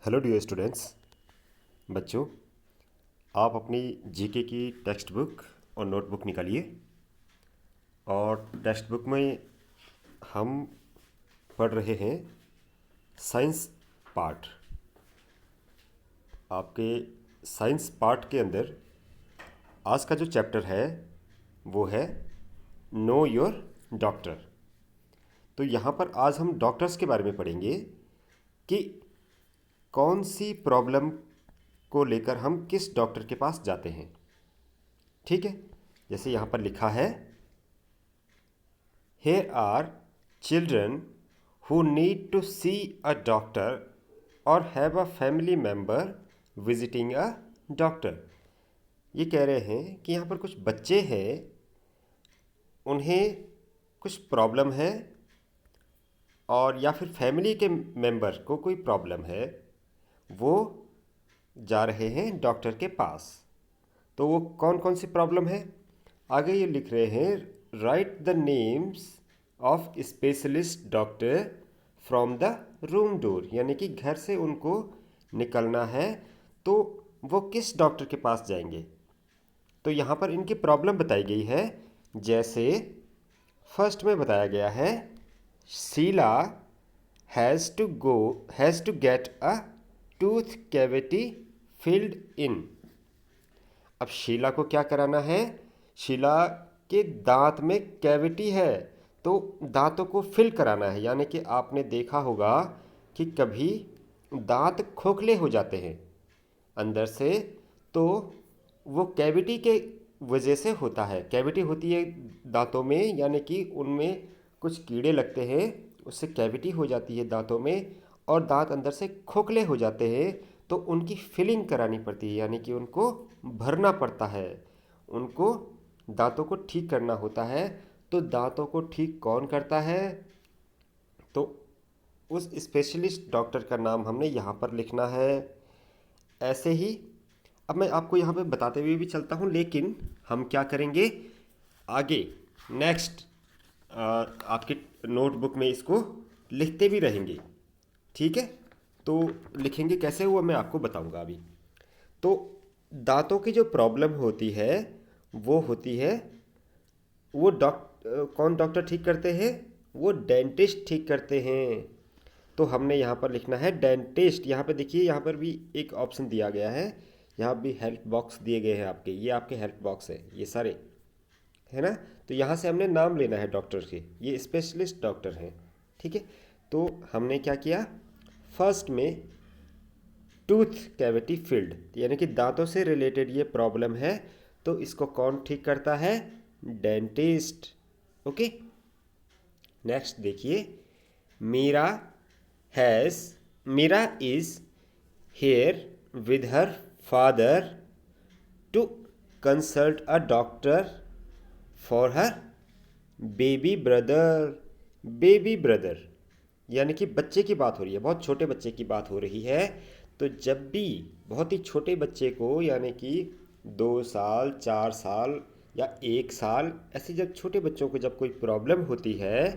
Hello dear students. बच्चों, आप अपनी जीके की टेक्स्ट बुक और नोटबुक निकालिए और टेक्स्ट बुक में हम पढ़ रहे हैं साइंस पार्ट। आपके साइंस पार्ट के अंदर आज का जो चैप्टर है वो है नो योर डॉक्टर। तो यहाँ पर आज हम डॉक्टर्स के बारे में पढ़ेंगे कि कौन सी प्रॉब्लम को लेकर हम किस डॉक्टर के पास जाते हैं। ठीक है, जैसे यहाँ पर लिखा है, here are children who need to see a doctor or have a family member visiting a doctor। ये कह रहे हैं कि यहाँ पर कुछ बच्चे हैं, उन्हें कुछ प्रॉब्लम है और या फिर फैमिली के मेंबर को कोई प्रॉब्लम है, वो जा रहे हैं डॉक्टर के पास। तो वो कौन कौन सी प्रॉब्लम है, आगे ये लिख रहे हैं, right the names of specialist doctor from the room door. यानी कि घर से उनको निकलना है तो वो किस डॉक्टर के पास जाएंगे। तो यहाँ पर इनकी प्रॉब्लम बताई गई है। जैसे फर्स्ट में बताया गया है, Sheela has to get a tooth cavity filled in. अब शीला को क्या कराना है, शीला के दांत में कैविटी है तो दांतों को फिल कराना है। यानी कि आपने देखा होगा कि कभी दांत खोखले हो जाते हैं अंदर से, तो वो कैविटी के वजह से होता है। कैविटी होती है दांतों में, यानी कि उनमें कुछ कीड़े लगते हैं, उससे कैविटी हो जाती है दांतों में और दांत अंदर से खोखले हो जाते हैं। तो उनकी फिलिंग करानी पड़ती है, यानी कि उनको भरना पड़ता है, उनको दांतों को ठीक करना होता है। तो दांतों को ठीक कौन करता है, तो उस स्पेशलिस्ट डॉक्टर का नाम हमने यहाँ पर लिखना है। ऐसे ही अब मैं आपको यहाँ पे बताते हुए भी चलता हूँ, लेकिन हम क्या करेंगे आगे नेक्स्ट आपके नोटबुक में इसको लिखते भी रहेंगे। ठीक है, तो लिखेंगे कैसे हुआ मैं आपको बताऊंगा अभी। तो दांतों की जो प्रॉब्लम होती है वो होती है, वो कौन डॉक्टर ठीक करते हैं, वो डेंटिस्ट ठीक करते हैं। तो हमने यहाँ पर लिखना है डेंटिस्ट। यहाँ पे देखिए, यहाँ पर भी एक ऑप्शन दिया गया है, यहाँ भी हेल्प बॉक्स दिए गए हैं आपके, ये आपके हेल्प बॉक्स है ये सारे, है ना। तो यहाँ से हमने नाम लेना है डॉक्टर के, ये स्पेशलिस्ट डॉक्टर हैं। ठीक है, तो हमने क्या किया, फर्स्ट में टूथ कैविटी फिल्ड, यानी कि दांतों से रिलेटेड ये प्रॉब्लम है, तो इसको कौन ठीक करता है, डेंटिस्ट। ओके, नेक्स्ट देखिए, Meera has Meera is here with her father to consult a doctor for her baby brother. Baby brother यानी कि बच्चे की बात हो रही है, बहुत छोटे बच्चे की बात हो रही है। तो जब भी बहुत ही छोटे बच्चे को, यानी कि 2 साल 4 साल या 1 साल, ऐसे जब छोटे बच्चों को जब कोई प्रॉब्लम होती है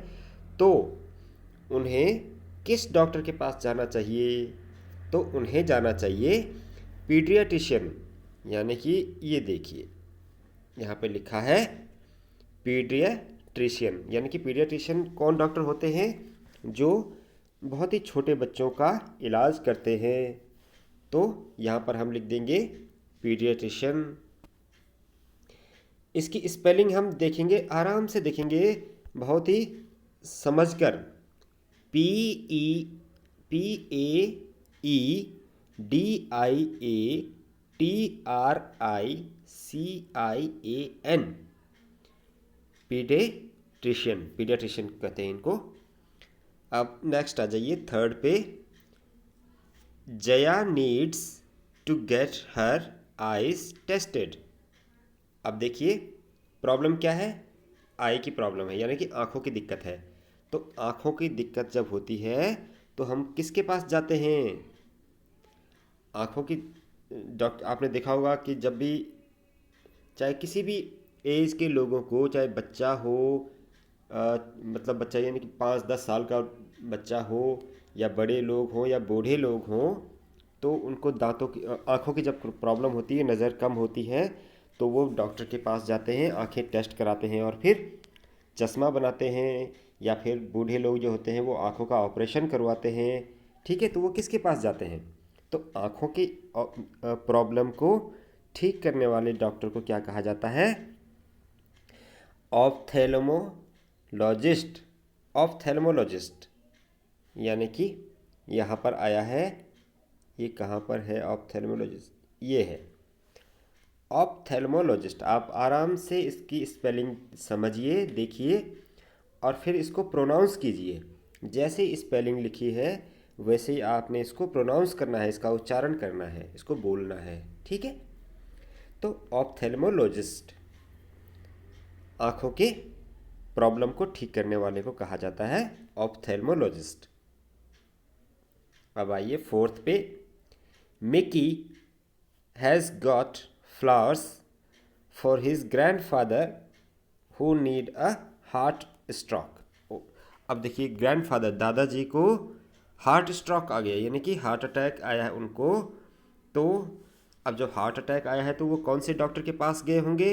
तो उन्हें किस डॉक्टर के पास जाना चाहिए, तो उन्हें जाना चाहिए पीडियाट्रिशियन। यानी कि ये देखिए यहाँ पे लिखा है पीडियाट्रिशियन, यानी कि पीडियाट्रिशियन कौन डॉक्टर होते हैं, जो बहुत ही छोटे बच्चों का इलाज करते हैं। तो यहाँ पर हम लिख देंगे पीडियाट्रिशियन। इसकी स्पेलिंग हम देखेंगे, आराम से देखेंगे, बहुत ही समझकर। PEADIATRICIAN, पीडियाट्रिशियन, पीडियाट्रिशियन कहते हैं इनको। अब नेक्स्ट आ जाइए थर्ड पे, Jaya needs to get her eyes tested. अब देखिए प्रॉब्लम क्या है, आई की प्रॉब्लम है, यानी कि आंखों की दिक्कत है। तो आंखों की दिक्कत जब होती है तो हम किसके पास जाते हैं, आंखों की डॉक्टर। आपने देखा होगा कि जब भी, चाहे किसी भी एज के लोगों को, चाहे बच्चा हो, मतलब बच्चा यानी कि 5-10 साल का बच्चा हो, या बड़े लोग हों या बूढ़े लोग हों, तो उनको दांतों की आँखों की जब प्रॉब्लम होती है, नज़र कम होती है, तो वो डॉक्टर के पास जाते हैं, आँखें टेस्ट कराते हैं और फिर चश्मा बनाते हैं, या फिर बूढ़े लोग जो होते हैं वो आँखों का ऑपरेशन करवाते हैं। ठीक है, तो वो किसके पास जाते हैं? तो आँखों की प्रॉब्लम को ठीक करने वाले डॉक्टर को क्या कहा जाता है? ऑप्थेल्मोलॉजिस्ट। ऑप्थेल्मोलॉजिस्ट यानी कि यहाँ पर आया है, ये कहाँ पर है ऑप्थेल्मोलॉजिस्ट? ये है ऑप्थेल्मोलॉजिस्ट। आप आराम से इसकी स्पेलिंग समझिए, देखिए और फिर इसको प्रोनाउंस कीजिए। जैसे स्पेलिंग लिखी है वैसे ही आपने इसको प्रोनाउंस करना है, इसका उच्चारण करना है, इसको बोलना है। ठीक है, तो ऑप्थेल्मोलॉजिस्ट आँखों के प्रॉब्लम को ठीक करने वाले को कहा जाता है ऑप्थेल्मोलॉजिस्ट। अब आइए फोर्थ पे। Mickey has got flowers for his grandfather who need a heart stroke. अब देखिए, ग्रैंडफादर दादाजी को हार्ट स्ट्रोक आ गया, यानी कि हार्ट अटैक आया है उनको। तो अब जब हार्ट अटैक आया है तो वो कौन से डॉक्टर के पास गए होंगे?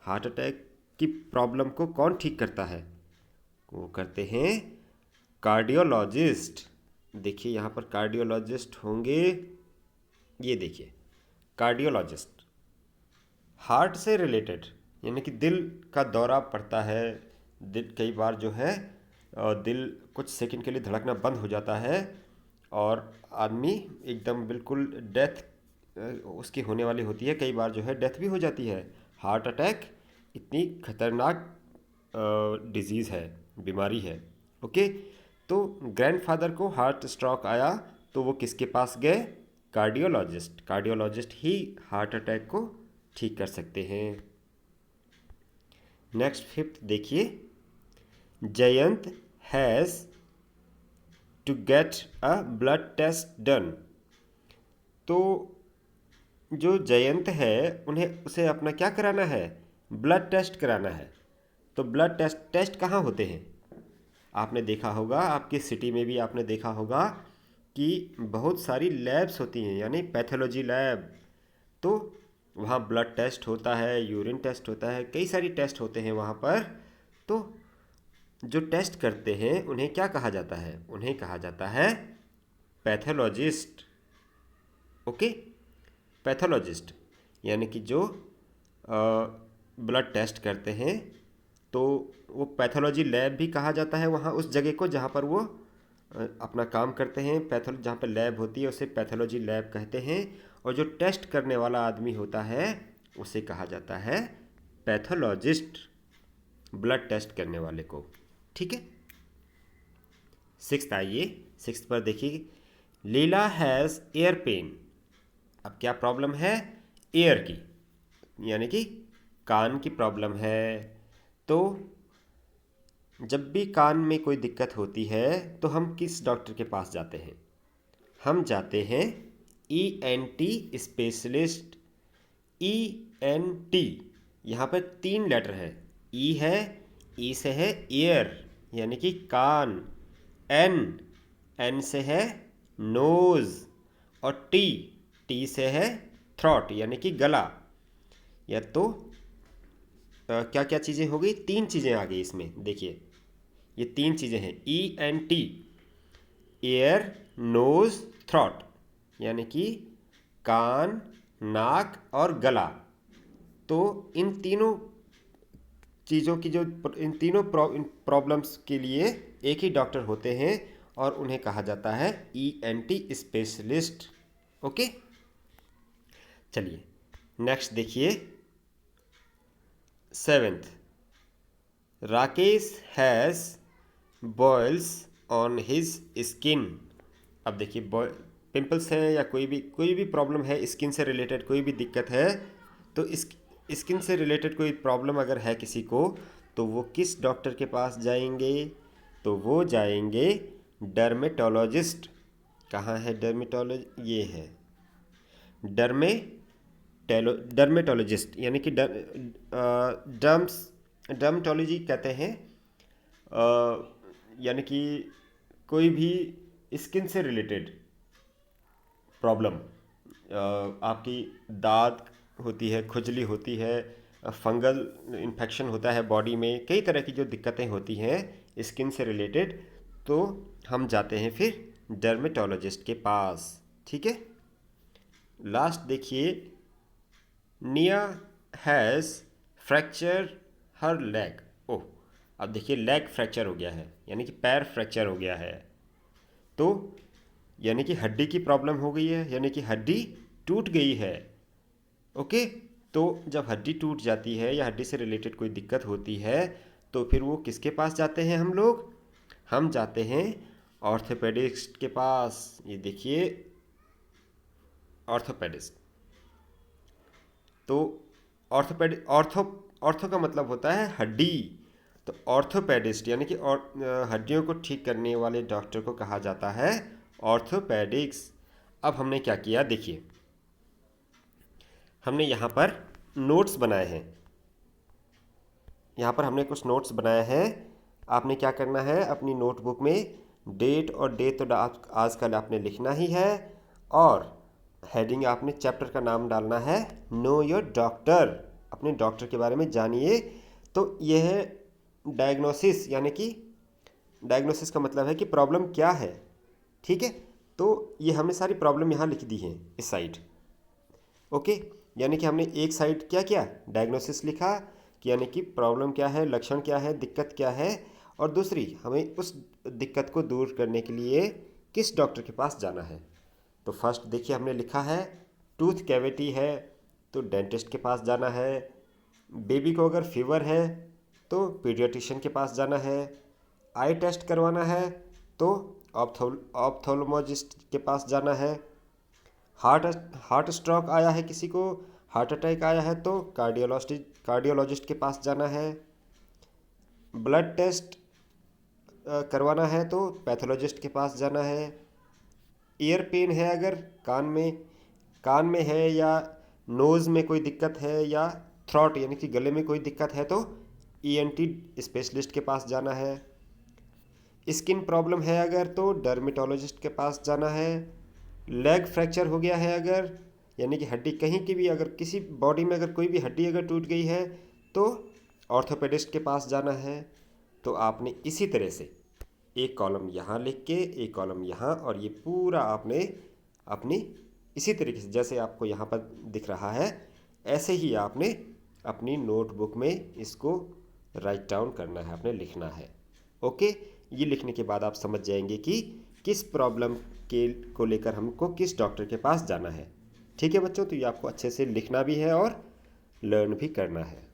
हार्ट अटैक की प्रॉब्लम को कौन ठीक करता है? वो करते हैं कार्डियोलॉजिस्ट। देखिए यहाँ पर कार्डियोलॉजिस्ट होंगे, ये देखिए कार्डियोलॉजिस्ट। हार्ट से रिलेटेड यानी कि दिल का दौरा पड़ता है, दिल कई बार जो है दिल कुछ सेकंड के लिए धड़कना बंद हो जाता है और आदमी एकदम बिल्कुल डेथ उसकी होने वाली होती है। कई बार जो है डेथ भी हो जाती है। हार्ट अटैक इतनी खतरनाक डिजीज़ है, बीमारी है। ओके, तो ग्रैंडफादर को हार्ट स्ट्रोक आया तो वो किसके पास गए? कार्डियोलॉजिस्ट। कार्डियोलॉजिस्ट ही हार्ट अटैक को ठीक कर सकते हैं। नेक्स्ट फिफ्थ देखिए, Jayant has to get a blood test done. तो जो जयंत है उन्हें उसे अपना क्या कराना है? ब्लड टेस्ट कराना है। तो ब्लड टेस्ट कहाँ होते हैं? आपने देखा होगा, आपकी सिटी में भी आपने देखा होगा कि बहुत सारी लैब्स होती हैं, यानी पैथोलॉजी लैब। तो वहाँ ब्लड टेस्ट होता है, यूरिन टेस्ट होता है, कई सारी टेस्ट होते हैं वहाँ पर। तो जो टेस्ट करते हैं उन्हें क्या कहा जाता है? उन्हें कहा जाता है पैथोलॉजिस्ट। ओके, पैथोलॉजिस्ट यानी कि जो ब्लड टेस्ट करते हैं, तो वो पैथोलॉजी लैब भी कहा जाता है वहाँ उस जगह को जहाँ पर वो अपना काम करते हैं। जहाँ पर लैब होती है उसे पैथोलॉजी लैब कहते हैं, और जो टेस्ट करने वाला आदमी होता है उसे कहा जाता है पैथोलॉजिस्ट, ब्लड टेस्ट करने वाले को। ठीक है, सिक्स्थ आइए। सिक्स्थ पर देखिए, लीला हैज़ एयर पेन। अब क्या प्रॉब्लम है? एयर की, यानी कि कान की प्रॉब्लम है। तो जब भी कान में कोई दिक्कत होती है तो हम किस डॉक्टर के पास जाते हैं? हम जाते हैं ENT स्पेशलिस्ट। ENT, यहाँ पर 3 लेटर है। ई है, ई से है ईयर यानी कि कान, एन से है नोज़, और टी से है थ्रॉट यानी कि गला। या तो क्या क्या चीज़ें हो गई? 3 चीज़ें आ गई इसमें। देखिए ये 3 चीज़ें हैं, ENT, ईयर, नोज़, थ्रॉट, यानी कि कान, नाक और गला। तो इन तीनों चीज़ों की जो इन तीनों प्रॉब्लम्स के लिए एक ही डॉक्टर होते हैं और उन्हें कहा जाता है ENT स्पेशलिस्ट। ओके, चलिए नेक्स्ट देखिए, seventh, Rakesh has boils on his skin. अब देखिए, पिंपल्स हैं या कोई भी प्रॉब्लम है स्किन से रिलेटेड, कोई भी दिक्कत है, तो इस स्किन से रिलेटेड कोई प्रॉब्लम अगर है किसी को तो वो किस डॉक्टर के पास जाएंगे? तो वो जाएंगे डर्मेटोलॉजिस्ट। कहाँ है डर्मेटोलॉजी? ये है डर्मेटोलॉजिस्ट, यानी कि डर्मेटोलॉजी कहते हैं, यानी कि कोई भी स्किन से रिलेटेड प्रॉब्लम, आपकी दाद होती है, खुजली होती है, फंगल इन्फेक्शन होता है बॉडी में, कई तरह की जो दिक्कतें होती हैं स्किन से रिलेटेड, तो हम जाते हैं फिर डर्मेटोलॉजिस्ट के पास। ठीक है। लास्ट देखिए, निया हैज़ फ्रैक्चर हर लेग। ओह, अब देखिए लेग फ्रैक्चर हो गया है, यानी कि पैर फ्रैक्चर हो गया है, तो यानी कि हड्डी की प्रॉब्लम हो गई है, यानी कि हड्डी टूट गई है। ओके। तो जब हड्डी टूट जाती है या हड्डी से रिलेटेड कोई दिक्कत होती है, तो फिर वो किसके पास जाते हैं हम लोग? हम जाते हैं ऑर्थोपेडिस्ट के पास। ये देखिए ऑर्थोपेडिस्ट। तो ऑर्थो का मतलब होता है हड्डी, तो ऑर्थोपेडिस्ट यानी कि हड्डियों को ठीक करने वाले डॉक्टर को कहा जाता है ऑर्थोपेडिक्स। अब हमने क्या किया देखिए, हमने यहाँ पर नोट्स बनाए हैं, यहाँ पर हमने कुछ नोट्स बनाए हैं। आपने क्या करना है, अपनी नोटबुक में डेट और डे तो आजकल आपने लिखना ही है, और हेडिंग आपने चैप्टर का नाम डालना है नो योर डॉक्टर, अपने डॉक्टर के बारे में जानिए। तो यह है डायग्नोसिस, यानी कि डायग्नोसिस का मतलब है कि प्रॉब्लम क्या है। ठीक है। तो ये हमने सारी प्रॉब्लम यहाँ लिख दी हैं इस साइड। ओके, यानी कि हमने एक साइड क्या किया, डायग्नोसिस लिखा कि यानी कि प्रॉब्लम क्या है, लक्षण क्या है, दिक्कत क्या है, और दूसरी हमें उस दिक्कत को दूर करने के लिए किस डॉक्टर के पास जाना है। तो फर्स्ट देखिए हमने लिखा है टूथ कैविटी है तो डेंटिस्ट के पास जाना है, बेबी को अगर फीवर है तो पीडियाट्रिशियन के पास जाना है, आई टेस्ट करवाना है तो ऑप्थोलमोलॉजिस्ट के पास जाना है, हार्ट स्ट्रोक आया है किसी को, हार्ट अटैक आया है तो कार्डियोलॉजिस्ट के पास जाना है, ब्लड टेस्ट करवाना है तो पैथोलॉजिस्ट के पास जाना है, ईयर पेन है अगर कान में है, या नोज़ में कोई दिक्कत है, या थ्रॉट यानी कि गले में कोई दिक्कत है तो ईएनटी स्पेशलिस्ट के पास जाना है, स्किन प्रॉब्लम है अगर तो डर्मेटोलॉजिस्ट के पास जाना है, लेग फ्रैक्चर हो गया है अगर, यानी कि हड्डी कहीं की भी अगर किसी बॉडी में अगर कोई भी हड्डी अगर टूट गई है तो ऑर्थोपेडिस्ट के पास जाना है। तो आपने इसी तरह से एक कॉलम यहाँ लिख के एक कॉलम यहाँ, और ये पूरा आपने अपनी इसी तरीके से जैसे आपको यहाँ पर दिख रहा है ऐसे ही आपने अपनी नोटबुक में इसको राइट डाउन करना है, आपने लिखना है। ओके, ये लिखने के बाद आप समझ जाएंगे कि किस प्रॉब्लम के को लेकर हमको किस डॉक्टर के पास जाना है। ठीक है बच्चों, तो ये आपको अच्छे से लिखना भी है और लर्न भी करना है।